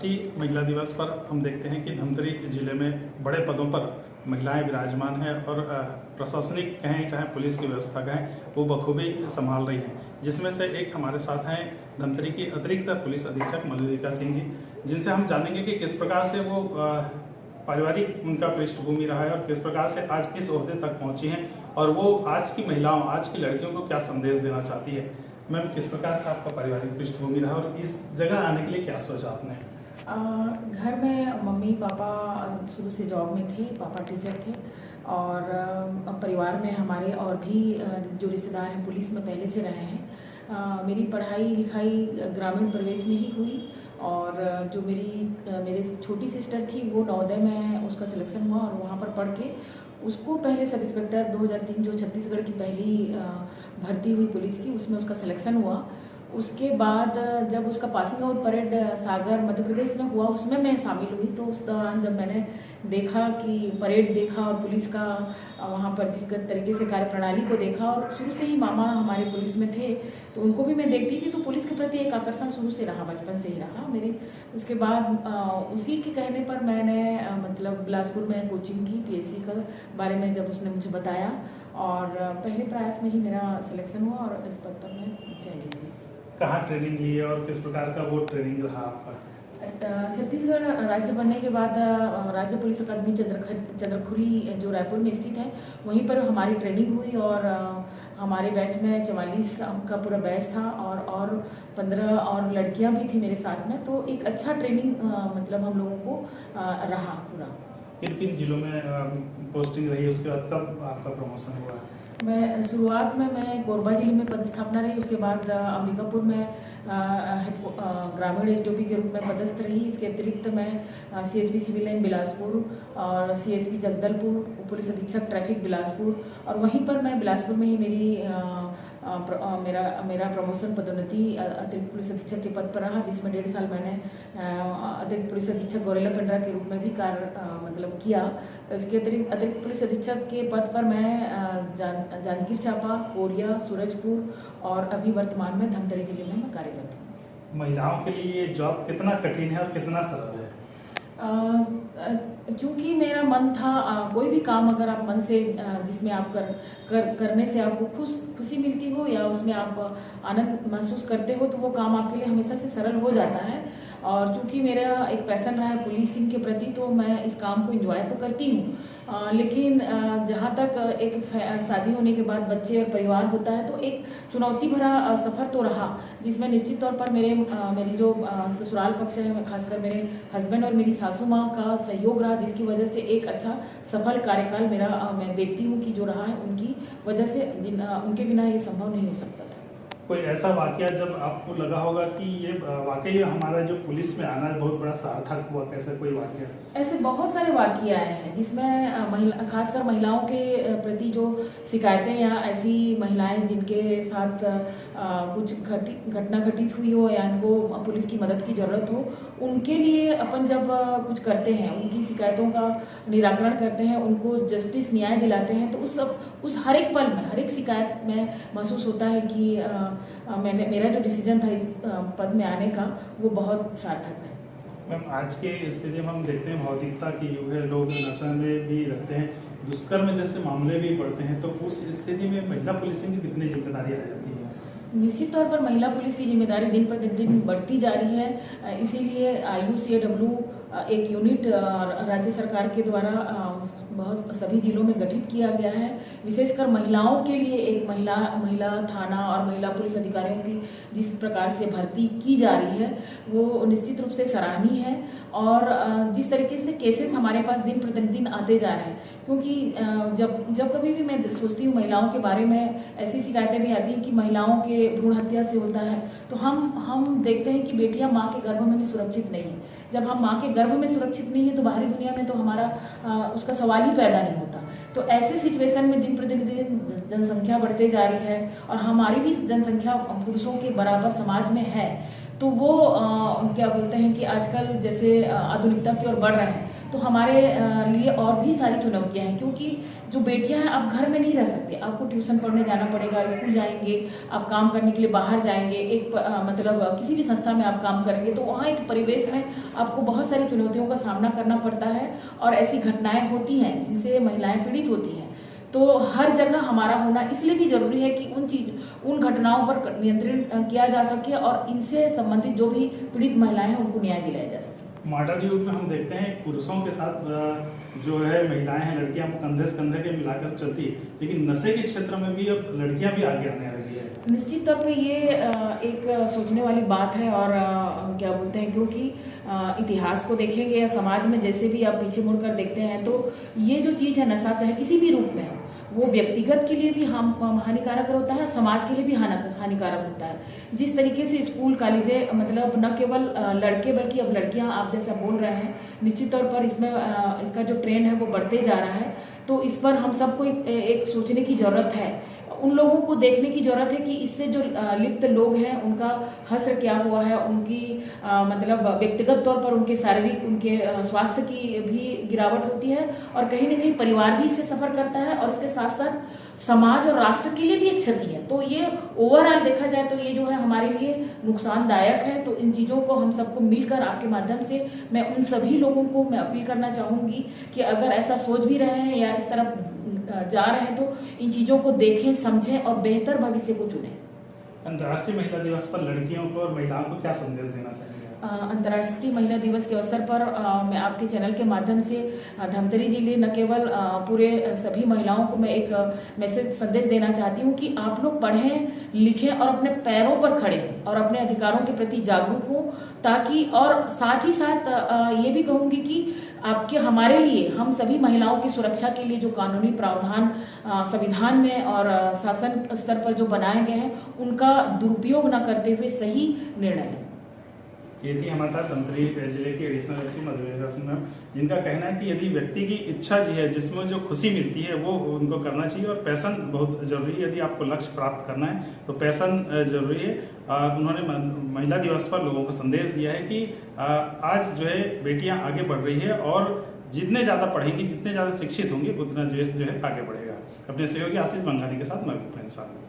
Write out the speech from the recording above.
राष्ट्रीय महिला दिवस पर हम देखते हैं कि धमतरी जिले में बड़े पदों पर महिलाएं विराजमान हैं और प्रशासनिक कहें चाहे पुलिस की व्यवस्था कहें वो बखूबी संभाल रही हैं। जिसमें से एक हमारे साथ हैं धमतरी की अतिरिक्त पुलिस अधीक्षक मल्लिका सिंह जी, जिनसे हम जानेंगे कि किस प्रकार से वो पारिवारिक उनका पृष्ठभूमि रहा है और किस प्रकार से आज इस ओहदे तक पहुंची हैं और वो आज की महिलाओं, आज की लड़कियों को क्या संदेश देना चाहती है। मैम, किस प्रकार का आपका पारिवारिक पृष्ठभूमि रहा और इस जगह आने के लिए क्या सोचा आपने? घर में मम्मी पापा शुरू से जॉब में थे, पापा टीचर थे और परिवार में हमारे और भी जो रिश्तेदार हैं पुलिस में पहले से रहे हैं। मेरी पढ़ाई लिखाई ग्रामीण प्रवेश में ही हुई और जो मेरे छोटी सिस्टर थी वो नवोदय में उसका सिलेक्शन हुआ और वहाँ पर पढ़ के उसको पहले सब इंस्पेक्टर 2003 जो छत्तीसगढ़ की पहली भर्ती हुई पुलिस की, उसमें उसका सिलेक्शन हुआ। उसके बाद जब उसका पासिंग आउट परेड सागर मध्य प्रदेश में हुआ, उसमें मैं शामिल हुई। तो उस दौरान जब मैंने देखा कि परेड देखा और पुलिस का वहाँ पर जिस तरीके से कार्य प्रणाली को देखा, और शुरू से ही मामा हमारे पुलिस में थे तो उनको भी मैं देखती थी, तो पुलिस के प्रति एक आकर्षण शुरू से रहा, बचपन से ही रहा मेरे। उसके बाद उसी के कहने पर मैंने मतलब बिलासपुर में कोचिंग की पीएससी का बारे में, जब उसने मुझे बताया और पहले प्रयास में ही मेरा सिलेक्शन हुआ और इस पद पर मैं चयनित हुई। कहाँ ट्रेनिंग ली है और किस प्रकार का वो ट्रेनिंग रहा आपका? छत्तीसगढ़ राज्य बनने के बाद राज्य पुलिस अकादमी चंद्रखुरी जो रायपुर में स्थित है, वहीं पर हमारी ट्रेनिंग हुई और हमारे बैच में 44 का पूरा बैच था और 15 और लड़कियां भी थी मेरे साथ में। तो एक अच्छा ट्रेनिंग मतलब हम लोगों को रहा पूरा। किन किन जिलों में पोस्टिंग रही, उसके बाद कब आपका प्रमोशन हुआ? मैं शुरुआत में मैं कोरबा जिले में पदस्थापना रही, उसके बाद अंबिकापुर में ग्रामीण एसडीओपी के रूप में पदस्थ रही। इसके अतिरिक्त मैं सीएसपी सिविल लाइन बिलासपुर और सीएसपी जगदलपुर, पुलिस अधीक्षक ट्रैफिक बिलासपुर, और वहीं पर मैं बिलासपुर में ही मेरा प्रमोशन पदोन्नति अतिरिक्त पुलिस अधीक्षक के पद पर रहा, जिसमें 1.5 साल मैंने अतिरिक्त पुलिस अधीक्षक गौरेला पेंड्रा के रूप में भी कार्य मतलब किया। इसके अतिरिक्त पुलिस अधीक्षक के पद पर मैं जांजगीर चांपा, कोरिया, सूरजपुर और अभी वर्तमान में धमतरी जिले में मैं कार्यरत हूँ। महिलाओं के लिए ये जॉब कितना कठिन है और कितना सरल है? चूँकि मेरा मन था, कोई भी काम अगर आप मन से जिसमें आप करने से आपको खुशी मिलती हो या उसमें आप आनंद महसूस करते हो, तो वो काम आपके लिए हमेशा से सरल हो जाता है। और चूँकि मेरा एक पैशन रहा है पुलिसिंग के प्रति, तो मैं इस काम को एंजॉय तो करती हूँ। लेकिन जहाँ तक एक शादी होने के बाद बच्चे और परिवार होता है, तो एक चुनौती भरा सफ़र तो रहा, जिसमें निश्चित तौर पर मेरी जो ससुराल पक्ष है, खासकर मेरे हस्बैंड और मेरी सासू माँ का सहयोग रहा, जिसकी वजह से एक अच्छा सफल कार्यकाल मेरा मैं देखती हूँ कि जो रहा है उनकी वजह से, उनके बिना ये संभव नहीं हो सकता था। कोई ऐसा वाकया जब आपको लगा होगा कि ये वाकई हमारा जो पुलिस में आना बहुत बड़ा सार्थक हुआ, कैसा कोई वाकया? ऐसे बहुत सारे वाकये आए हैं जिसमें खासकर महिलाओं के प्रति जो शिकायतें या ऐसी महिलाएं जिनके साथ कुछ घटना घटित हुई हो या इनको पुलिस की मदद की ज़रूरत हो, उनके लिए अपन जब कुछ करते हैं, उनकी शिकायतों का निराकरण करते हैं, उनको जस्टिस न्याय दिलाते हैं, तो उस हर एक पल में, हर एक शिकायत में महसूस होता है कि मेरा जो डिसीजन था इस पद में आने का, वो बहुत सार्थक है। मैम, आज के स्थिति में हम देखते हैं भौतिकता की युग है, लोग नशे में भी रहते हैं, दुष्कर्म जैसे मामले भी बढ़ते हैं, तो उस स्थिति में महिला पुलिसिंग की कितनी जिम्मेदारी आ जाती है? निश्चित तौर पर महिला पुलिस की जिम्मेदारी दिन प्रतिदिन बढ़ती जा रही है। इसीलिए IUCAW एक यूनिट राज्य सरकार के द्वारा बहुत सभी जिलों में गठित किया गया है। विशेषकर महिलाओं के लिए एक महिला थाना और महिला पुलिस अधिकारियों की जिस प्रकार से भर्ती की जा रही है, वो निश्चित रूप से सराहनीय है। और जिस तरीके से केसेस हमारे पास दिन प्रतिदिन आते जा रहे हैं, क्योंकि जब कभी भी मैं सोचती हूँ महिलाओं के बारे में, ऐसी शिकायतें भी आती हैं कि महिलाओं के भ्रूण हत्या से होता है, तो हम देखते हैं कि बेटियां माँ के गर्भ में भी सुरक्षित नहीं है। जब हम माँ के गर्भ में सुरक्षित नहीं है, तो बाहरी दुनिया में तो हमारा उसका सवाल ही पैदा नहीं होता। तो ऐसे सिचुएशन में दिन प्रतिदिन जनसंख्या बढ़ते जा रही है और हमारी भी जनसंख्या पुरुषों के बराबर समाज में है, तो वो क्या बोलते हैं कि आजकल जैसे आधुनिकता की ओर बढ़ रहे हैं, तो हमारे लिए और भी सारी चुनौतियां हैं, क्योंकि जो बेटियां हैं अब घर में नहीं रह सकती, आपको ट्यूशन पढ़ने जाना पड़ेगा, स्कूल जाएंगे, आप काम करने के लिए बाहर जाएंगे, एक मतलब किसी भी संस्था में आप काम करेंगे, तो वहाँ एक परिवेश में आपको बहुत सारी चुनौतियों का सामना करना पड़ता है और ऐसी घटनाएं होती हैं जिनसे महिलाएं पीड़ित होती हैं। तो हर जगह हमारा होना इसलिए भी जरूरी है कि उन घटनाओं पर नियंत्रण किया जा सके और इनसे संबंधित जो भी पीड़ित महिलाएं हैं उनको न्याय दिलाया जा सके। मॉडर्न युग में हम देखते हैं पुरुषों के साथ जो है महिलाएं हैं, लड़कियां कंधे से कंधे के मिलाकर चलती है, लेकिन नशे के क्षेत्र में भी अब लड़कियां भी आगे आने लगी है। निश्चित तौर पे ये एक सोचने वाली बात है और क्या बोलते हैं, क्योंकि इतिहास को देखेंगे या समाज में जैसे भी आप पीछे मुड़कर देखते हैं तो ये जो चीज़ है नशा, चाहे किसी भी रूप में हो, वो व्यक्तिगत के लिए भी हानिकारक होता है, समाज के लिए भी हानिकारक होता है। जिस तरीके से स्कूल कॉलेजें मतलब न केवल लड़के बल्कि अब लड़कियां, आप जैसा बोल रहे हैं, निश्चित तौर पर इसमें इसका जो ट्रेंड है वो बढ़ते जा रहा है। तो इस पर हम सबको एक सोचने की जरूरत है, उन लोगों को देखने की जरूरत है कि इससे जो लिप्त लोग हैं उनका हश्र क्या हुआ है, उनकी मतलब व्यक्तिगत तौर पर उनके शारीरिक, उनके स्वास्थ्य की भी गिरावट होती है और कहीं ना कहीं परिवार भी इससे सफर करता है और इसके साथ साथ समाज और राष्ट्र के लिए भी एक क्षति है। तो ये ओवरऑल देखा जाए तो ये जो है हमारे लिए नुकसानदायक है। तो इन चीज़ों को हम सबको मिलकर आपके माध्यम से मैं उन सभी लोगों को मैं अपील करना चाहूँगी कि अगर ऐसा सोच भी रहे हैं या इस तरफ जा रहे हैं तो इन चीज़ों को देखें, समझें और बेहतर भविष्य को चुनें। अंतर्राष्ट्रीय महिला दिवस पर लड़कियों को और महिलाओं को क्या संदेश देना चाहिए? अंतर्राष्ट्रीय महिला दिवस के अवसर पर मैं आपके चैनल के माध्यम से धमतरी जिले न केवल पूरे सभी महिलाओं को मैं एक मैसेज संदेश देना चाहती हूँ कि आप लोग पढ़ें, लिखें और अपने पैरों पर खड़े हों और अपने अधिकारों के प्रति जागरूक हों, ताकि और साथ ही साथ ये भी कहूँगी कि आपके हमारे लिए, हम सभी महिलाओं की सुरक्षा के लिए जो कानूनी प्रावधान संविधान में और शासन स्तर पर जो बनाए गए हैं उनका दुरुपयोग न करते हुए सही निर्णय लें। ये थी हमारे साथ धमतरी जिले की एडिशनल एसपी मधुमेधा सिंह मैम, जिनका कहना है कि यदि व्यक्ति की इच्छा जी है, जिसमें जो खुशी मिलती है वो उनको करना चाहिए और पैशन बहुत जरूरी है। यदि आपको लक्ष्य प्राप्त करना है तो पैशन जरूरी है। उन्होंने महिला दिवस पर लोगों को संदेश दिया है कि आज जो है बेटियां आगे बढ़ रही है और जितने ज़्यादा पढ़ेंगी, जितने ज़्यादा शिक्षित होंगी, उतना देश जो है आगे बढ़ेगा। अपने सहयोगी आशीष बंगाली के साथ मैं भूपेंद्र साहब।